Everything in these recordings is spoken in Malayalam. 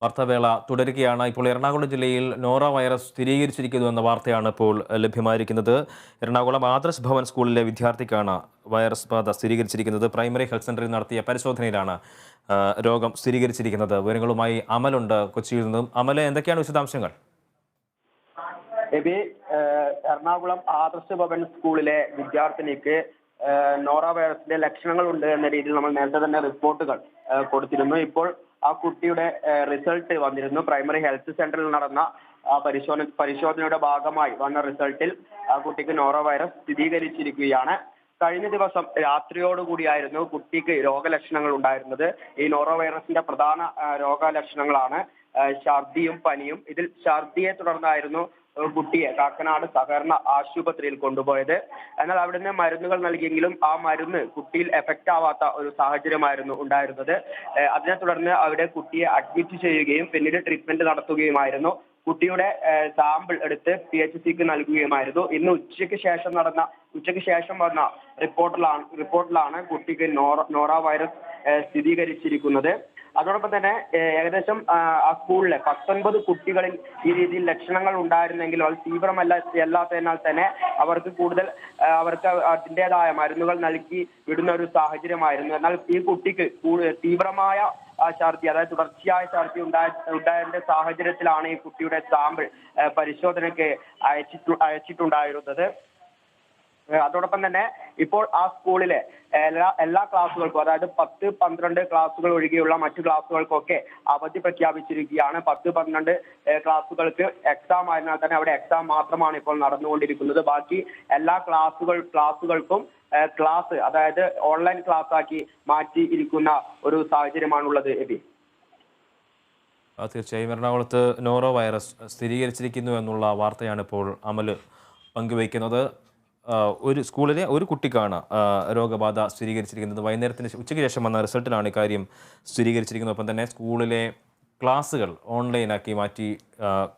വാർത്താവേള തുടരുകയാണ്. ഇപ്പോൾ എറണാകുളം ജില്ലയിൽ നോറ വൈറസ് സ്ഥിരീകരിച്ചിരിക്കുന്നു എന്ന വാർത്തയാണ് ഇപ്പോൾ ലഭ്യമായിരിക്കുന്നത്. എറണാകുളം ആദർശ് ഭവൻ സ്കൂളിലെ വിദ്യാർത്ഥിക്കാണ് വൈറസ് ബാധ സ്ഥിരീകരിച്ചിരിക്കുന്നത്. പ്രൈമറി ഹെൽത്ത് സെന്ററിൽ നടത്തിയ പരിശോധനയിലാണ് രോഗം സ്ഥിരീകരിച്ചിരിക്കുന്നത്. വിവരങ്ങളുമായി അമലുണ്ട് കൊച്ചിയിൽ നിന്നും. അമല്, എന്തൊക്കെയാണ് വിശദാംശങ്ങൾ? എബി, എറണാകുളം ആദർശ് ഭവൻ സ്കൂളിലെ വിദ്യാർത്ഥിനിക്ക് നോറ വൈറസിന്റെ ലക്ഷണങ്ങളുണ്ട് എന്ന രീതിയിൽ നമ്മൾ നേരത്തെ തന്നെ റിപ്പോർട്ടുകൾ കൊടുത്തിരുന്നു. ഇപ്പോൾ ആ കുട്ടിയുടെ റിസൾട്ട് വന്നിരുന്നു. പ്രൈമറി ഹെൽത്ത് സെന്ററിൽ നടന്ന പരിശോധനയുടെ ഭാഗമായി വന്ന റിസൾട്ടിൽ ആ കുട്ടിക്ക് നോറ വൈറസ് സ്ഥിരീകരിച്ചിരിക്കുകയാണ്. കഴിഞ്ഞ ദിവസം രാത്രിയോടുകൂടിയായിരുന്നു കുട്ടിക്ക് രോഗലക്ഷണങ്ങൾ ഉണ്ടായിരുന്നത്. ഈ നോറോ വൈറസിന്റെ പ്രധാന രോഗലക്ഷണങ്ങളാണ് ഛർദിയും പനിയും. ഇതിൽ ഛർദിയെ തുടർന്നായിരുന്നു കുട്ടിയെ കാക്കനാട് സഹകരണ ആശുപത്രിയിൽ കൊണ്ടുപോയത്. എന്നാൽ അവിടുന്ന് മരുന്നുകൾ നൽകിയെങ്കിലും ആ മരുന്ന് കുട്ടിയിൽ എഫക്റ്റ് ആവാത്ത ഒരു സാഹചര്യമായിരുന്നു ഉണ്ടായിരുന്നത്. അതിനെ തുടർന്ന് അവിടെ കുട്ടിയെ അഡ്മിറ്റ് ചെയ്യുകയും പിന്നീട് ട്രീറ്റ്മെന്റ് നടത്തുകയുമായിരുന്നു. കുട്ടിയുടെ സാമ്പിൾ എടുത്ത് PHCക്ക് നൽകുകയുമായിരുന്നു. ഇന്ന് ഉച്ചയ്ക്ക് ശേഷം വന്ന റിപ്പോർട്ടിലാണ് കുട്ടിക്ക് നോറ വൈറസ് സ്ഥിരീകരിച്ചിരിക്കുന്നത്. അതോടൊപ്പം തന്നെ ഏകദേശം ആ സ്കൂളിലെ 19 കുട്ടികളിൽ ഈ രീതിയിൽ ലക്ഷണങ്ങൾ ഉണ്ടായിരുന്നെങ്കിലും അത് തീവ്രമല്ലാത്തതിനാൽ തന്നെ അവർക്ക് അതിൻ്റെതായ മരുന്നുകൾ നൽകി വിടുന്ന ഒരു സാഹചര്യമായിരുന്നു. എന്നാൽ ഈ കുട്ടിക്ക് തീവ്രമായ ഛർദി, അതായത് തുടർച്ചയായ ഛർദി ഉണ്ടായതിന്റെ സാഹചര്യത്തിലാണ് ഈ കുട്ടിയുടെ സാമ്പിൾ പരിശോധനയ്ക്ക് അയച്ചിട്ടുണ്ടായിരുന്നത്. അതോടൊപ്പം തന്നെ ഇപ്പോൾ ആ സ്കൂളിലെ എല്ലാ ക്ലാസ്സുകൾക്കും, അതായത് 10, 12 ക്ലാസ്സുകൾ ഒഴികെയുള്ള മറ്റു ക്ലാസ്സുകൾക്കൊക്കെ അവധി പ്രഖ്യാപിച്ചിരിക്കുകയാണ്. 10, 12 ക്ലാസ്സുകൾക്ക് എക്സാം ആയതിനാൽ തന്നെ അവിടെ എക്സാം മാത്രമാണ് ഇപ്പോൾ നടന്നുകൊണ്ടിരിക്കുന്നത്. ബാക്കി എല്ലാ ക്ലാസ്സുകൾക്കും ക്ലാസ്, അതായത് ഓൺലൈൻ ക്ലാസ് ആക്കി മാറ്റിയിരിക്കുന്ന ഒരു സാഹചര്യമാണുള്ളത്. എബി, തീർച്ചയായും എറണാകുളത്ത് നോറോ വൈറസ് സ്ഥിരീകരിച്ചിരിക്കുന്നു എന്നുള്ള വാർത്തയാണ് ഇപ്പോൾ അമല് പങ്കുവയ്ക്കുന്നത്. ഒരു സ്കൂളിലെ ഒരു കുട്ടിക്കാണ് രോഗബാധ സ്ഥിരീകരിച്ചിരിക്കുന്നത്. ഉച്ചയ്ക്ക് ശേഷം വന്ന റിസൾട്ടിലാണ് ഇക്കാര്യം സ്ഥിരീകരിച്ചിരിക്കുന്നത്. ഒപ്പം തന്നെ സ്കൂളിലെ ക്ലാസ്സുകൾ ഓൺലൈനാക്കി മാറ്റി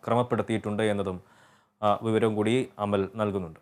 ക്രമപ്പെടുത്തിയിട്ടുണ്ട് എന്നതും വിവരവും കൂടി അമൽ നൽകുന്നുണ്ട്.